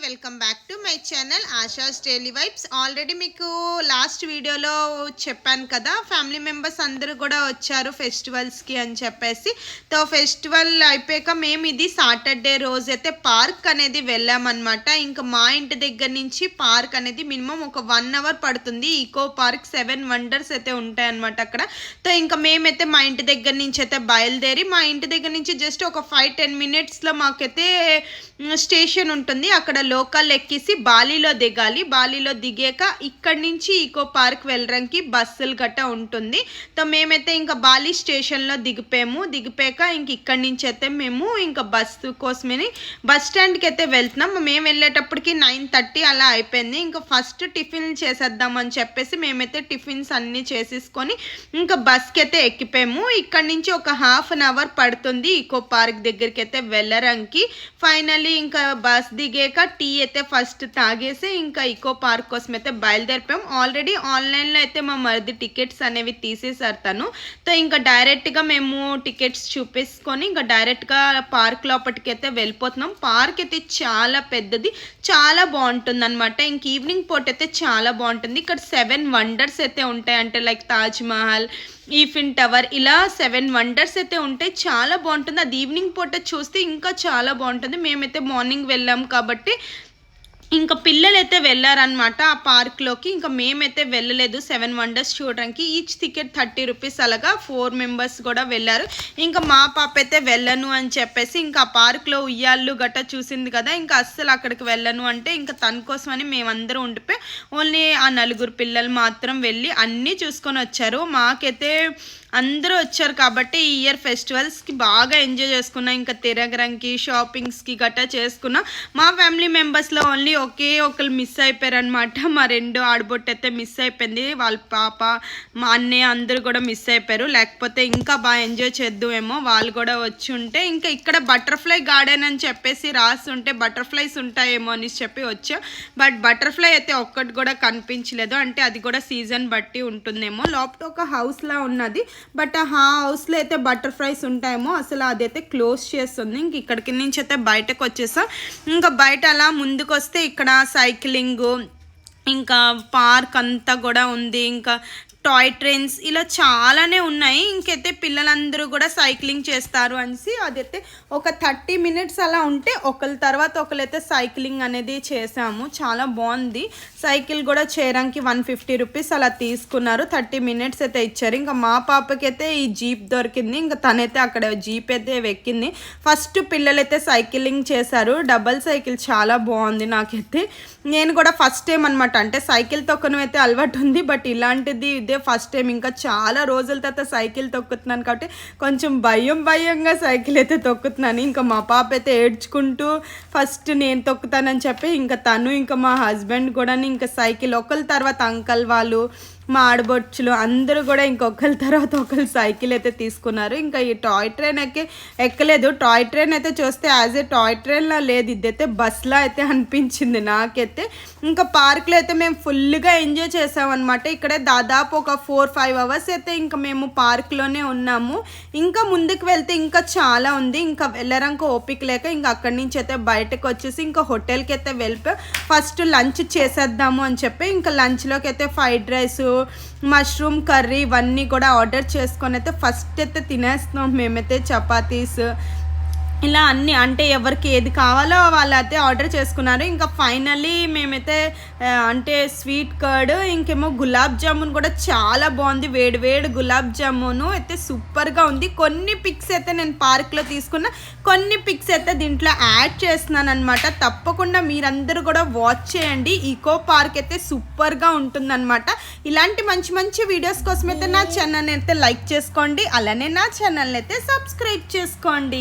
Welcome back to my channel ASHAs daily vibes. Already మీకు last వీడియోలో చెప్పాను కదా, ఫ్యామిలీ మెంబర్స్ అందరూ కూడా వచ్చారు ఫెస్టివల్స్కి అని చెప్పేసి. తో ఫెస్టివల్ అయిపోయాక మేము ఇది సాటర్డే రోజైతే పార్క్ అనేది వెళ్ళామన్నమాట. ఇంకా మా ఇంటి దగ్గర నుంచి పార్క్ అనేది మినిమం ఒక 1 అవర్ పడుతుంది. ఈకో పార్క్ 7 వండర్స్ అయితే ఉంటాయన్నమాట అక్కడ. తో ఇంకా మేమైతే మా ఇంటి దగ్గర నుంచి అయితే బయలుదేరి, మా ఇంటి దగ్గర నుంచి జస్ట్ ఒక 5-10 మినిట్స్లో మాకైతే స్టేషన్ ఉంటుంది. అక్కడ లోకల్ ఎక్కేసి బాలీలో దిగాలి. బాలీలో దిగాక ఇక్కడి నుంచి ఈకో పార్క్ వెళ్ళడానికి బస్సులు గట్ట ఉంటుంది. సో మేమైతే ఇంకా బాలీ స్టేషన్లో దిగిపోయాక ఇంక ఇక్కడి నుంచి అయితే మేము ఇంకా బస్సు కోసమని బస్ స్టాండ్కి అయితే వెళ్తున్నాం. మేము వెళ్ళేటప్పటికి 9:30 అలా అయిపోయింది. ఇంకా ఫస్ట్ టిఫిన్ చేసేద్దామని చెప్పేసి మేమైతే టిఫిన్స్ అన్నీ చేసేసుకొని ఇంకా బస్కి అయితే ఎక్కిపోయాము. ఇక్కడి నుంచి ఒక 1/2 అవర్ పడుతుంది ఈకో పార్క్ దగ్గరికి అయితే వెళ్ళడానికి. ఫైనల్లీ ఇంకా బస్ దిగాక టీ అయితే ఫస్ట్ తాగేసి ఇంకా ఈకో పార్క్ కోసం అయితే బయలుదేరిపోయాం. ఆల్రెడీ ఆన్లైన్లో అయితే మా మరిది టికెట్స్ అనేవి తీసేసారు తను. సో ఇంకా డైరెక్ట్గా మేము టికెట్స్ చూపించుకొని ఇంకా డైరెక్ట్గా పార్క్ లోపలికి అయితే వెళ్ళిపోతున్నాం. పార్క్ అయితే చాలా పెద్దది, చాలా బాగుంటుంది అనమాట. ఇంక ఈవినింగ్ పూట అయితే చాలా బాగుంటుంది. ఇక్కడ 7 వండర్స్ అయితే ఉంటాయి, అంటే like Taj Mahal, Eiffel tower, ఇలా 7 వండర్స్ అయితే ఉంటాయి. చాలా బాగుంటుంది. అది ఈవినింగ్ పూట చూస్తే ఇంకా చాలా బాగుంటుంది. మేమైతే మార్నింగ్ వెళ్ళాం కాబట్టి ఇంకా పిల్లలు అయితే వెళ్ళారనమాట ఆ పార్క్లోకి. ఇంకా మేమైతే వెళ్ళలేదు 7 వండర్స్ చూడడానికి. ఈచ్ టికెట్ 30 రూపీస్, అలాగా 4 మెంబర్స్ కూడా వెళ్ళారు. ఇంకా మా పాప అయితే వెళ్ళను అని చెప్పేసి ఇంకా ఆ పార్క్లో ఉయ్యాళ్ళు గట్ట చూసింది కదా, ఇంకా అస్సలు అక్కడికి వెళ్ళను అంటే ఇంకా తన కోసమని మేమందరం ఉండిపోయి ఓన్లీ ఆ 4 పిల్లలు మాత్రం వెళ్ళి అన్నీ చూసుకొని వచ్చారు. మాకైతే అందరూ వచ్చారు కాబట్టి ఈ ఇయర్ ఫెస్టివల్స్కి బాగా ఎంజాయ్ చేసుకున్నా. ఇంకా తిరగడానికి, షాపింగ్స్కి గట్రా చేసుకున్నా. మా ఫ్యామిలీ మెంబర్స్లో ఓన్లీ ఒకే ఒకరు మిస్ అయిపోయారనమాట. మా 2 ఆడబొట్టు అయితే మిస్ అయిపోయింది. వాళ్ళ పాప, మా అన్నయ్య అందరూ కూడా మిస్ అయిపోయారు. లేకపోతే ఇంకా బాగా ఎంజాయ్ చేద్దామేమో, వాళ్ళు కూడా వచ్చి ఉంటే. ఇంకా ఇక్కడ బటర్ఫ్లై గార్డెన్ అని చెప్పేసి రాసి ఉంటే బటర్ఫ్లైస్ ఉంటాయేమో అని చెప్పి వచ్చాం. బట్ బటర్ఫ్లై అయితే ఒక్కటి కూడా కనిపించలేదు. అంటే అది కూడా సీజన్ బట్టి ఉంటుందేమో. లోపల ఒక హౌస్లా ఉన్నది, బట్ ఆ హౌస్లో అయితే బటర్ఫ్లైస్ ఉంటాయేమో. అసలు అదైతే క్లోజ్ చేస్తుంది. ఇంక ఇక్కడికి నుంచి అయితే బయటకు వచ్చేసాం. ఇంకా బయట అలా ముందుకు వస్తే ఇక్కడ సైక్లింగ్, ఇంకా పార్క్ అంతా కూడా ఉంది. ఇంకా టాయ్ ట్రైన్స్ ఇలా చాలానే ఉన్నాయి. ఇంకైతే పిల్లలందరూ కూడా సైక్లింగ్ చేస్తారు అనేసి అదైతే ఒక 30 మినిట్స్ అలా ఉంటే ఒకరి తర్వాత ఒకరైతే సైక్లింగ్ అనేది చేసాము. చాలా బాగుంది. సైకిల్ కూడా చేయడానికి 150 రూపీస్ అలా తీసుకున్నారు. 30 మినిట్స్ అయితే ఇచ్చారు. ఇంకా మా పాపకి అయితే ఈ జీప్ దొరికింది. ఇంకా తనైతే అక్కడ జీప్ అయితే ఎక్కింది. ఫస్ట్ పిల్లలైతే సైక్లింగ్ చేశారు. డబల్ సైకిల్ చాలా బాగుంది. నాకైతే నేను కూడా ఫస్ట్ టైం అనమాట. అంటే సైకిల్ తొక్కడం అయితే అలవాటు ఉంది, బట్ ఇలాంటిది ఇదే ఫస్ట్ టైం. ఇంకా చాలా రోజుల తర్వాత సైకిల్ తొక్కుతున్నాను కాబట్టి కొంచెం భయంగా సైకిల్ అయితే తొక్కుతున్నాను. ఇంకా మా పాప అయితే ఏడ్చుకుంటూ ఫస్ట్ నేను తొక్కుతానని చెప్పి ఇంకా తను ఇంకా మా హస్బెండ్ కూడా ఇంకా సైకిల్ ఒకరి తర్వాత అంకల్ వాళ్ళు, మా ఆడబొచ్చులు అందరూ కూడా ఇంకొకరి తర్వాత ఒకరు సైకిల్ అయితే తీసుకున్నారు. ఇంకా ఈ టాయ్ ట్రైన్ ఎక్కలేదు. టాయ్ ట్రైన్ అయితే చూస్తే యాజ్ ఏ టాయ్ ట్రైన్లా లేదు, ఇదైతే బస్లా అయితే అనిపించింది నాకైతే. ఇంకా పార్క్లో అయితే మేము ఫుల్గా ఎంజాయ్ చేసామన్నమాట. ఇక్కడే దాదాపు ఒక 4-5 అవర్స్ అయితే ఇంకా మేము పార్క్లోనే ఉన్నాము. ఇంకా ముందుకు వెళ్తే ఇంకా చాలా ఉంది. ఇంకా వెళ్ళడానికి ఓపిక లేక ఇంకా అక్కడి నుంచి అయితే బయటకు వచ్చేసి ఇంకా హోటల్కి అయితే వెళ్ళిపోయి ఫస్ట్ లంచ్ చేసేద్దాము అని చెప్పి ఇంకా లంచ్లోకి అయితే ఫ్రైడ్ రైస్, మష్రూమ్ కర్రీ ఇవన్నీ కూడా ఆర్డర్ చేసుకొని అయితే ఫస్ట్ అయితే తినేస్తున్నాం మేమైతే. చపాతీస్ ఇలా అన్నీ, అంటే ఎవరికి ఏది కావాలో వాళ్ళు అయితే ఆర్డర్ చేసుకున్నారు. ఇంకా ఫైనల్లీ మేమైతే అంటే స్వీట్ కర్డ్, ఇంకేమో గులాబ్ జామున్ కూడా చాలా బాగుంది. వేడి గులాబ్ జామును అయితే సూపర్గా ఉంది. కొన్ని పిక్స్ అయితే నేను పార్క్లో తీసుకున్నా, కొన్ని పిక్స్ అయితే దీంట్లో యాడ్ చేస్తున్నాను అనమాట. తప్పకుండా మీరందరూ కూడా వాచ్ చేయండి. ఈకో పార్క్ అయితే సూపర్గా ఉంటుందన్నమాట. ఇలాంటి మంచి వీడియోస్ కోసం అయితే నా ఛానల్ అయితే లైక్ చేసుకోండి, అలానే నా ఛానల్ని అయితే సబ్స్క్రైబ్ చేసుకోండి.